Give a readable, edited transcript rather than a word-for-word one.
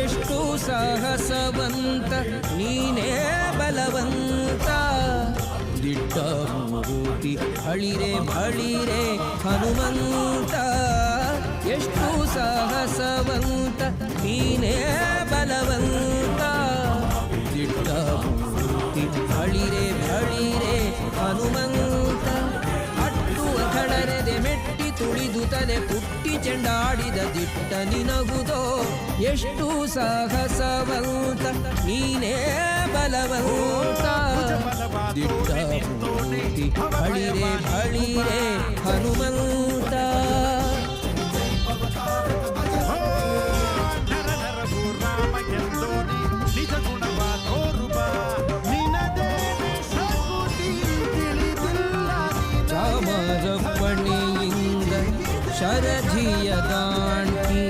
ಎಷ್ಟು ಸಾಹಸವಂತ ನೀನೇ ಬಲವಂತ ದಿಟ್ಟ ಮೂರ್ತಿ ಹಳಿರೆ ಬಳಿರೆ ಹನುಮಂತ ಎಷ್ಟು ಸಾಹಸವಂತ ನೀನೇ ಬಲವಂತ ದಿಟ್ಟ ಮೂರ್ತಿ ಹಳಿರೆ ಬಳಿರೆ ಹನುಮಂತ ಅಟ್ಟುವ ಕಡರೆದೆ ಮೆಟ್ಟಿ ತುಳಿದು ತಲೆ ಪುಟ್ಟಿ ಚೆಂಡಾಡಿದ ದಿಟ್ಟ ನಿನಗುದೋ ಎಷ್ಟು ಸಾಹಸವಂತ ನೀನೇ ಬಲವಂತ ದಿಟ್ಟ ಮೂರ್ತಿ ಬಳಿರೆ ಬಳಿರೆ ಹನುಮಂತ ಚಾಮರಪ್ಪಣೆಯಿಂದ ಶರಧಿಯ ದಾಂಟಿ